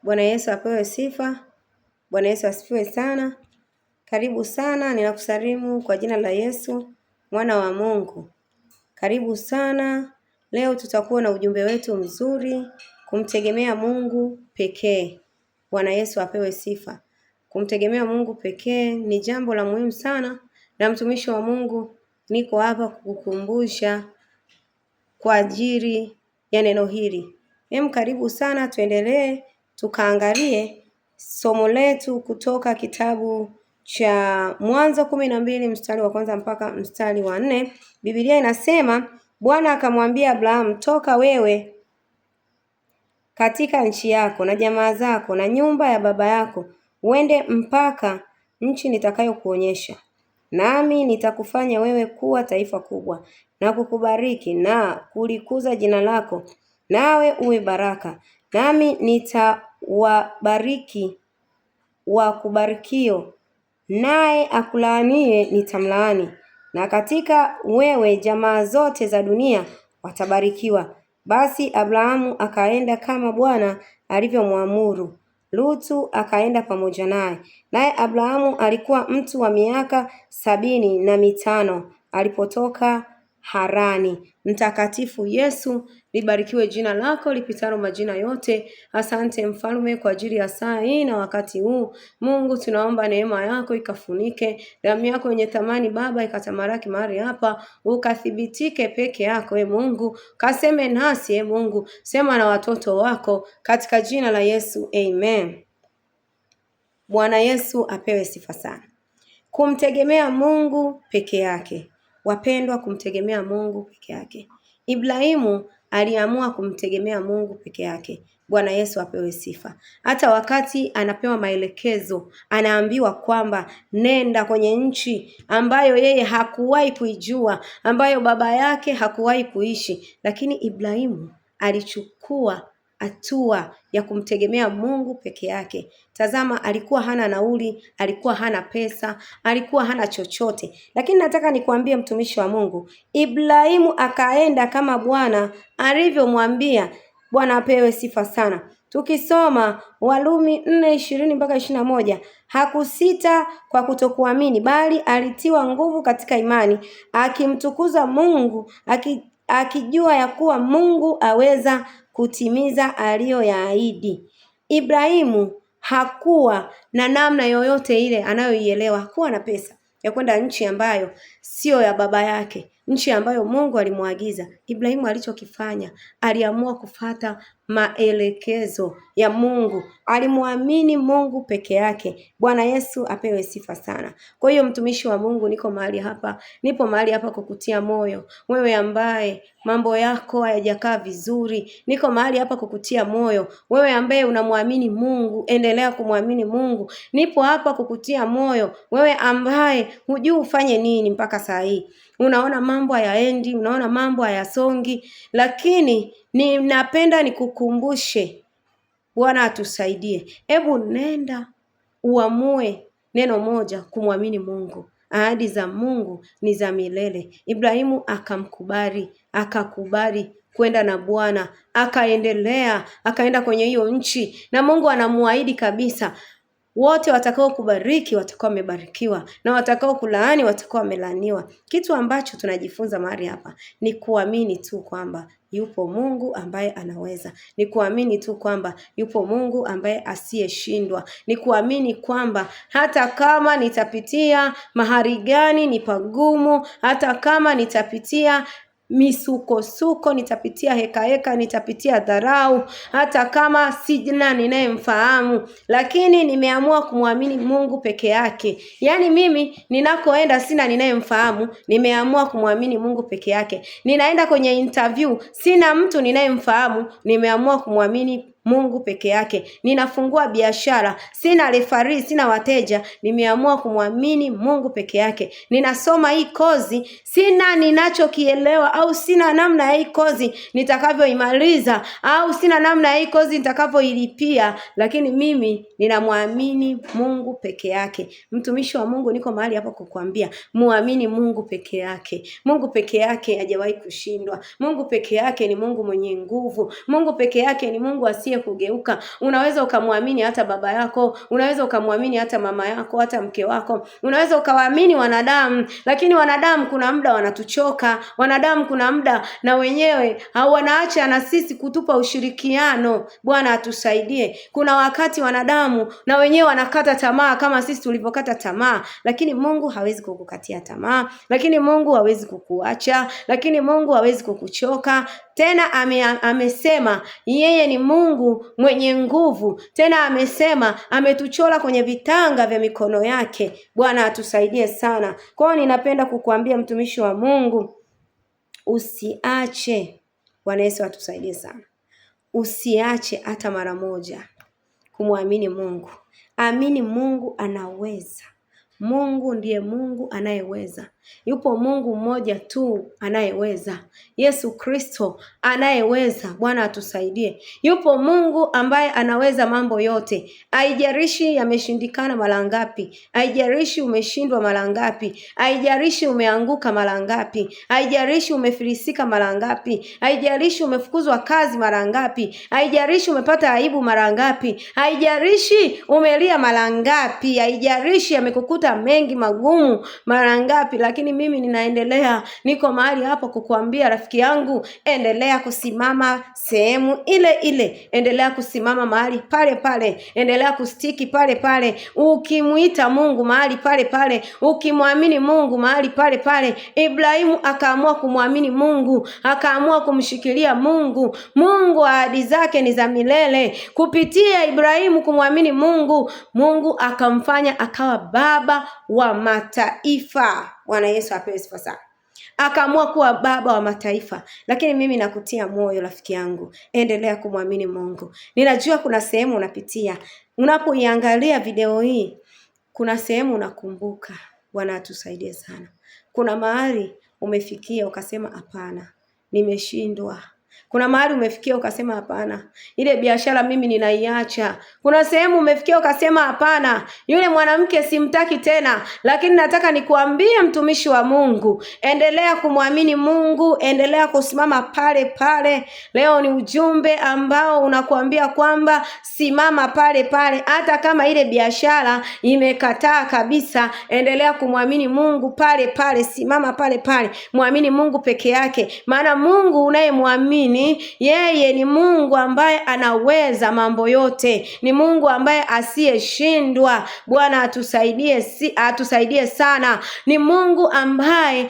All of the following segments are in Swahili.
Bwana Yesu apewe sifa. Bwana Yesu asifiwe sana. Karibu sana, ninakusalimu kwa jina la Yesu, mwana wa Mungu. Karibu sana. Leo tutakuwa na ujumbe wetu mzuri, kumtegemea Mungu pekee. Bwana Yesu apewe sifa. Kumtegemea Mungu pekee ni jambo la muhimu sana, na mtumishi wa Mungu niko hapa kukukumbusha kwa ajili ya neno hili. Karibu sana, tuendelee tukaangalie somo letu kutoka kitabu cha Mwanzo 12 mstari wa kwanza mpaka mstari wa 4. Biblia inasema, Bwana akamwambia Abrahamu, toka wewe katika nchi yako na jamaa zako na nyumba ya baba yako, uende mpaka nchi nitakayokuonyesha. Nami nitakufanya wewe kuwa taifa kubwa na kukubariki na kulikuza jina lako, nawe uwe baraka. Nami nitawabariki wakubarikio, naye akulaanie nitamlaani, na katika wewe jamaa zote za dunia watabarikiwa. Basi Abrahamu akaenda kama Bwana alivyomwamuru. Lutu akaenda pamoja naye. Naye Abrahamu alikuwa mtu wa miaka 75 alipotoka Harani. Mtakatifu Yesu, libarikiwe jina lako lipitalo majina yote. Asante Mfalme kwa ajili ya saa hii na wakati huu. Mungu, tunaomba neema yako ikafunike, damu yako yenye thamani Baba ikatamaraki mahali hapa, ukathibitike peke yako Mungu. Kaseme nasi Mungu, sema na watoto wako katika jina la Yesu, amen. Bwana Yesu apewe sifa sana. Kumtegemea Mungu peke yake. Wapendwa, kumtegemea Mungu peke yake. Ibrahimu aliamua kumtegemea Mungu peke yake. Bwana Yesu apewe sifa. Hata wakati anapewa maelekezo, anaambiwa kwamba nenda kwenye nchi ambayo yeye hakuwahi kuijua, ambayo baba yake hakuwahi kuishi, lakini Ibrahimu alichukua hatua ya kumtegemea Mungu peke yake. Tazama, alikuwa hana nauli, alikuwa hana pesa, alikuwa hana chochote. Lakini nataka nikwambie mtumishi wa Mungu, Ibrahimu akaenda kama Bwana alivyomwambia. Bwana apewe sifa sana. Tukisoma Warumi 4:20 mpaka 21, hakusita kwa kutokuamini, bali alitiwa nguvu katika imani, akimtukuza Mungu, akijua ya kuwa Mungu aweza kutimiza aliyoyaahidi. Ibrahimu hakuwa na namna yoyote ile anayoielewa. Hakuwa na pesa ya kwenda nchi ambayo sio ya baba yake, nchi ambayo Mungu alimwagiza. Ibrahimu alichokifanya, aliamua kufata maelekezo ya Mungu. Alimwamini Mungu peke yake. Bwana Yesu apewe sifa sana. Kwa hiyo mtumishi wa Mungu, nipo mahali hapa kukutia moyo. Wewe ambaye mambo yako hayajakaa vizuri, niko mahali hapa kukutia moyo. Wewe ambaye unamwamini Mungu, endelea kumwamini Mungu. Nipo hapa kukutia moyo. Wewe ambaye hujui ufanye nini mpaka saa hii, unaona mambo hayaendi, unaona mambo hayasongi, lakini ninapenda nikukumbushe, Bwana atusaidie. Hebu nenda uamue neno moja, kumwamini Mungu. Ahadi za Mungu ni za milele. Ibrahimu akakubali kwenda na Bwana, akaenda kwenye hiyo nchi, na Mungu anamuahidi kabisa, wote watakao kubariki watakuwa wamebarikiwa, na watakao kulaani watakuwa wamelaaniwa. Kitu ambacho tunajifunza mahali hapa ni kuamini tu kwamba yupo Mungu ambaye anaweza. Ni kuamini tu kwamba yupo Mungu ambaye asiyeshindwa. Ni kuamini kwamba hata kama nitapitia mahali gani ni pagumu, hata kama nitapitia misukosuko, nitapitia heka, nitapitia dharau, hata kama sina ninayemfahamu, lakini nimeamua kumwamini Mungu peke yake. Yaani mimi ninakoenda sina ninayemfahamu, nimeamua kumwamini Mungu peke yake. Ninaenda kwenye interview, sina mtu ninayemfahamu, nimeamua kumwamini Mungu peke yake. Ninafungua biashara, sina referee, sina wateja, nimeamua kumwamini Mungu peke yake. Ninasoma hii kozi, sina ninachokielewa, au sina namna ya hii kozi nitakavyoimaliza, au sina namna ya hii kozi nitakavyoilipia, lakini mimi ninamwamini Mungu peke yake. Mtumishi wa Mungu, niko mahali hapa kukuambia, muamini Mungu peke yake. Mungu peke yake hajawahi kushindwa. Mungu peke yake ni Mungu mwenye nguvu. Mungu peke yake ni Mungu asiye asije kugeuka. Unaweza ukamwamini hata baba yako, unaweza ukamwamini hata mama yako, hata mke wako, unaweza ukawaamini wanadamu, lakini wanadamu kuna muda wanatuchoka, wanadamu kuna muda na wenyewe wanaacha na sisi kutupa ushirikiano. Bwana atusaidie. Kuna wakati wanadamu na wenyewe wanakata tamaa kama sisi tulivyokata tamaa, lakini Mungu hawezi kukukatia tamaa, lakini Mungu hawezi kukuacha, lakini Mungu hawezi kukuchoka. Tena amesema yeye ni Mungu mwenye nguvu. Tena amesema ametuchora kwenye vitanga vya mikono yake. Bwana atusaidie sana. Kwa hiyo ninapenda kukuambia mtumishi wa Mungu, usiache. Bwana Yesu atusaidie sana. Usiache hata mara moja kumwamini Mungu. Amini Mungu anaweza. Mungu ndiye Mungu anayeweza. Yupo Mungu mmoja tu anayeweza, Yesu Kristo anayeweza. Bwana atusaidie. Yupo Mungu ambaye anaweza mambo yote. Haijalishi yameshindikana mara ngapi, haijalishi umeshindwa mara ngapi, haijalishi umeanguka mara ngapi, haijalishi umefilisika mara ngapi, haijalishi umefukuzwa kazi mara ngapi, haijalishi umepata aibu mara ngapi, haijalishi umelia mara ngapi, haijalishi yamekukuta mengi magumu mara ngapi, lakini mimi niko mahali hapa kukuambia rafiki yangu, endelea kusimama sehemu ile ile, endelea kusimama mahali pale pale, endelea kustiki pale pale, ukimuita Mungu mahali pale pale, ukimwamini Mungu mahali pale pale. Ibrahimu akaamua kumwamini Mungu, akaamua kumshikilia Mungu. Mungu ahadi zake ni za milele. Kupitia Ibrahimu kumwamini Mungu, Mungu akamfanya akawa baba wa mataifa. Bwana Yesu apewe sifa sana. Akaamua kuwa baba wa mataifa. Lakini mimi nakutia moyo rafiki yangu, endelea kumwamini Mungu. Ninajua kuna sehemu unapitia. Unapoiangalia video hii, kuna sehemu unakumbuka. Bwana atusaidie sana. Kuna mahali umefikia ukasema hapana, nimeshindwa. Kuna mahali umefikia ukasema hapana, ile biashara mimi ninaiacha. Kuna sehemu umefikia ukasema hapana, yule mwanamke simtaki tena. Lakini nataka nikuambie mtumishi wa Mungu, endelea kumwamini Mungu, endelea kusimama pale pale. Leo ni ujumbe ambao unakuambia kwamba simama pale pale. Hata kama ile biashara imekataa kabisa, endelea kumwamini Mungu pale pale, simama pale pale. Muamini Mungu peke yake, maana Mungu unayemwamini yeye ni Mungu ambaye anaweza mambo yote. Ni Mungu ambaye asiyeshindwa. Bwana atusaidie sana. Ni Mungu ambaye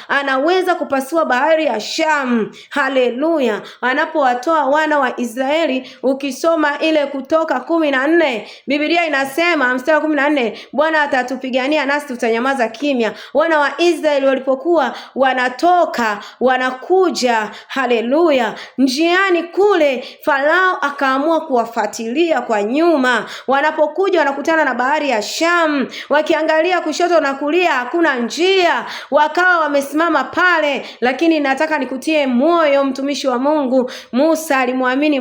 anaweza kupasua bahari ya Shamu. Haleluya. Anapowatoa wana wa Israeli, ukisoma ile Kutoka 14, Biblia inasema mstari 14, Bwana atatupigania nasi tutanyamaza kimya. Wana wa Israeli walipokuwa wanatoka wanakuja, haleluya, njiani kule Farao akaamua kuwafuatilia kwa nyuma. Wanapokuja wanakutana na bahari ya Shamu, wakiangalia kushoto na kulia hakuna njia, wakawa wamesimama pale. Lakini nataka nikutie moyo mtumishi wa Mungu, Musa alimwamini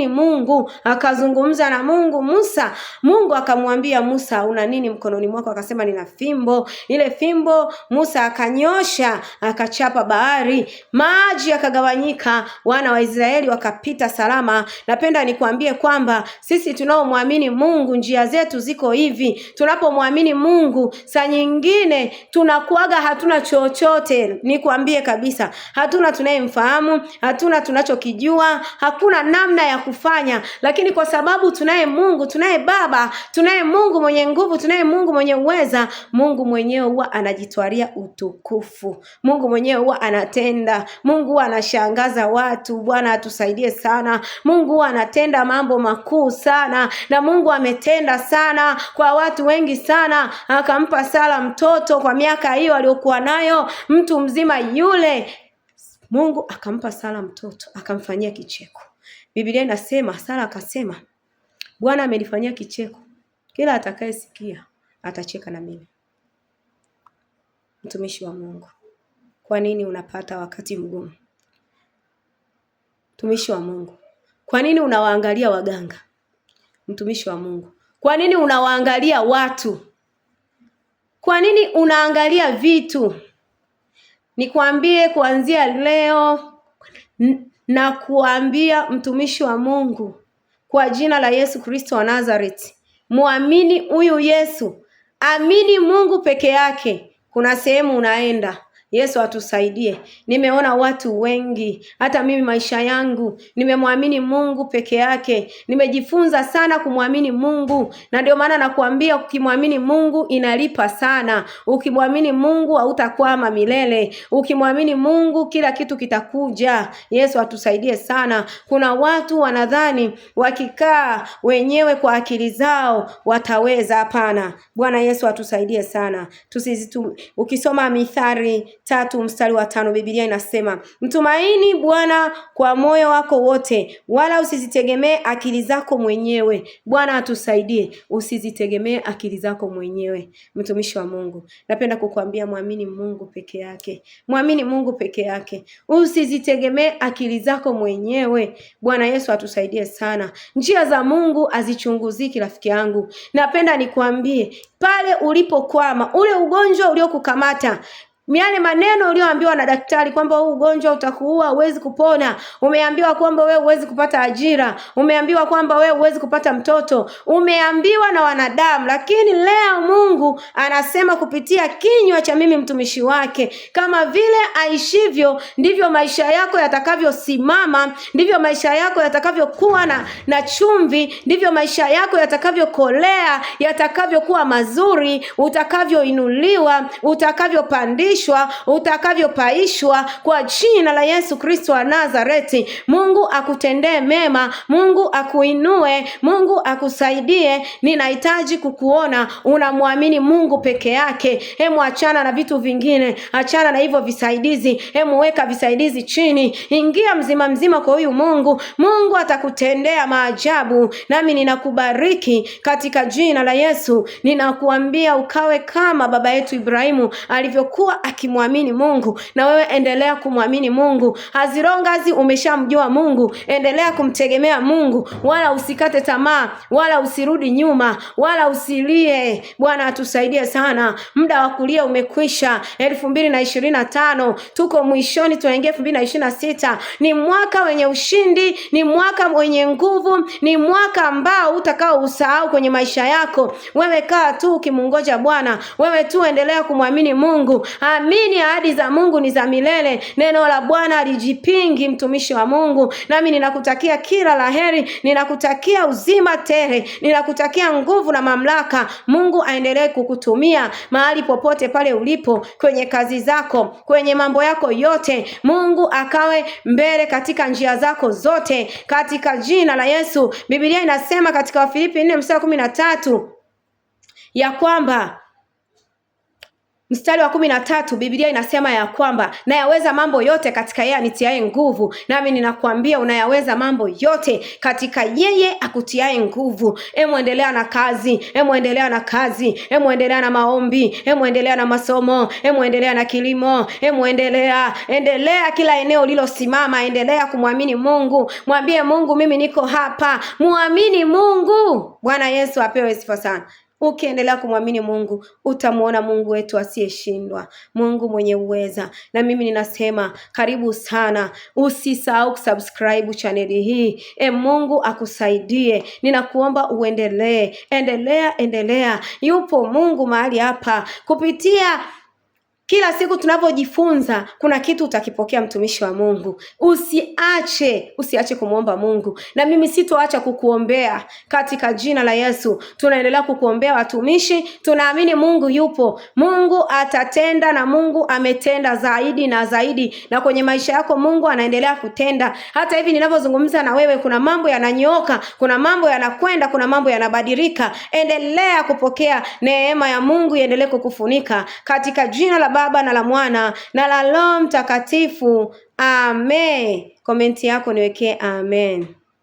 Mungu, akazungumza na Mungu. Mungu akamwambia Musa, una nini mkononi mwako? Akasema nina fimbo. Ile fimbo Musa akanyosha, akachapa bahari, maji yakagawanyika, wana wa Israeli wakapita salama. Napenda nikuambie kwamba sisi tunaomwamini Mungu njia zetu ziko hivi. Tunapomwamini Mungu saa nyingine tunakuaga hatuna chochote. Nikuambie kabisa, hatuna tunayemfahamu, hatuna tunachokijua, hakuna namna ya kufanya. Lakini kwa sababu tunaye Mungu, tunaye Baba, tunaye Mungu mwenye nguvu, tunaye Mungu mwenye uweza, Mungu mwenyewe huwa anajitwalia utukufu. Mungu mwenyewe huwa anatenda. Mungu huwa anashangaza watu. Bwana atusaidie sana. Mungu huwa anatenda mambo makuu sana, na Mungu ametenda sana kwa watu wengi sana. Akampa Sara mtoto kwa miaka hiyo aliyokuwa nayo, mtu mzima yule. Mungu akampa Sara mtoto, akamfanyia kicheko. Biblia inasema Sara akasema, Bwana amenifanyia kicheko, kila atakayesikia atacheka na mimi. Mtumishi wa Mungu, kwa nini unapata wakati mgumu? Mtumishi wa Mungu, kwa nini unawaangalia waganga? Mtumishi wa Mungu, kwa nini unawaangalia watu? Kwa nini unaangalia vitu? Nikwambie kuanzia leo, na kuambia mtumishi wa Mungu, kwa jina la Yesu Kristo wa Nazareti, muamini huyu Yesu. Amini Mungu peke yake. Kuna sehemu unaenda. Yesu atusaidie. Nimeona watu wengi, hata mimi maisha yangu nimemwamini Mungu peke yake. Nimejifunza sana kumwamini Mungu, na ndio maana nakuambia ukimwamini Mungu inalipa sana. Ukimwamini Mungu hautakwama milele. Ukimwamini Mungu kila kitu kitakuja. Yesu atusaidie sana. Kuna watu wanadhani wakikaa wenyewe kwa akili zao wataweza. Hapana. Bwana Yesu atusaidie sana. Ukisoma Mithali 3:5 Biblia inasema, mtumaini Bwana kwa moyo wako wote, wala usizitegemee akili zako mwenyewe. Bwana atusaidie, usizitegemee akili zako mwenyewe. Mtumishi wa Mungu, napenda kukuambia muamini Mungu peke yake. Muamini Mungu peke yake. Usizitegemee akili zako mwenyewe. Bwana Yesu atusaidie sana. Njia za Mungu hazichunguziki rafiki yangu. Napenda nikuambie, pale ulipokwama, ule ugonjwa uliokukamata, yale maneno ulioambiwa na daktari kwamba huu ugonjwa utakuua, huwezi kupona. Umeambiwa kwamba wewe huwezi kupata ajira. Umeambiwa kwamba wewe huwezi kupata mtoto. Umeambiwa na wanadamu, lakini leo Mungu anasema kupitia kinywa cha mimi mtumishi wake, kama vile aishivyo ndivyo maisha yako yatakavyosimama, ndivyo maisha yako yatakavyokuwa na chumvi, ndivyo maisha yako yatakavyokolea, yatakavyokuwa mazuri, utakavyoinuliwa, utakavyopandishwa, utakavyopaishwa kwa jina la Yesu Kristo wa Nazareti. Mungu akutendee mema, Mungu akuinue, Mungu akusaidie. Ninahitaji kukuona unamwamini Mungu peke yake. Hemu achana na vitu vingine, achana na hivyo visaidizi. Hemu weka visaidizi chini, ingia mzima kwa huyu Mungu. Mungu atakutendea maajabu. Nami ninakubariki katika jina la Yesu. Ninakuambia ukawe kama baba yetu Ibrahimu alivyokuwa akimwamini Mungu. Na wewe endelea kumwamini Mungu. Hazirongazi umeshamjua Mungu, endelea kumtegemea Mungu, wala usikate tamaa, wala usirudi nyuma, wala usilie. Bwana atusaidie sana. Muda wa kulia umekwisha. 2025 tuko mwishoni, tunaingia 2026. Ni mwaka wenye ushindi, ni mwaka wenye nguvu, ni mwaka ambao utakao usahau kwenye maisha yako. Wewe kaa tu ukimungoja Bwana. Wewe tu endelea kumwamini Mungu. Amini ahadi za Mungu ni za milele. Neno la Bwana alijipingi, mtumishi wa Mungu. Nami ninakutakia kila laheri, ninakutakia uzima tele, ninakutakia nguvu na mamlaka. Mungu aendelee kukutumia mahali popote pale ulipo, kwenye kazi zako, kwenye mambo yako yote. Mungu akawe mbele katika njia zako zote, katika jina la Yesu. Biblia inasema katika Wafilipi 4:13 ya kwamba, mstari wa 13, Biblia inasema ya kwamba nayaweza mambo yote katika yeye anitiaye nguvu. Nami ninakuambia unayaweza mambo yote katika yeye akutiaye nguvu. Endelea na kazi, endelea na kazi, endelea na maombi, endelea na masomo, endelea na kilimo, endelea kila eneo ulilosimama, endelea kumwamini Mungu. Mwambie Mungu, mimi niko hapa. Muamini Mungu. Bwana Yesu apewe sifa sana. Ukiendelea kumwamini Mungu, utamuona Mungu wetu asiyeshindwa, Mungu mwenye uweza. Na mimi ninasema karibu sana. Usisahau kusubscribe chaneli hii. Mungu akusaidie. Ninakuomba uendelee. Endelea. Yupo Mungu mahali hapa. Kupitia kila siku tunavyojifunza, kuna kitu utakipokea, mtumishi wa Mungu. Usiache kumuomba Mungu. Na mimi sitoacha kukuombea katika jina la Yesu. Tunaendelea kukuombea watumishi. Tunaamini Mungu yupo. Mungu atatenda, na Mungu ametenda zaidi na zaidi. Na kwenye maisha yako Mungu anaendelea kutenda. Hata hivi ninavyozungumza na wewe, kuna mambo yananyoka, kuna mambo yanakwenda, kuna mambo yanabadilika. Endelea kupokea neema ya Mungu, iendelee kukufunika katika jina la Baba na la Mwana na la Roho Mtakatifu. Amen. Komenti yako niwekee amen.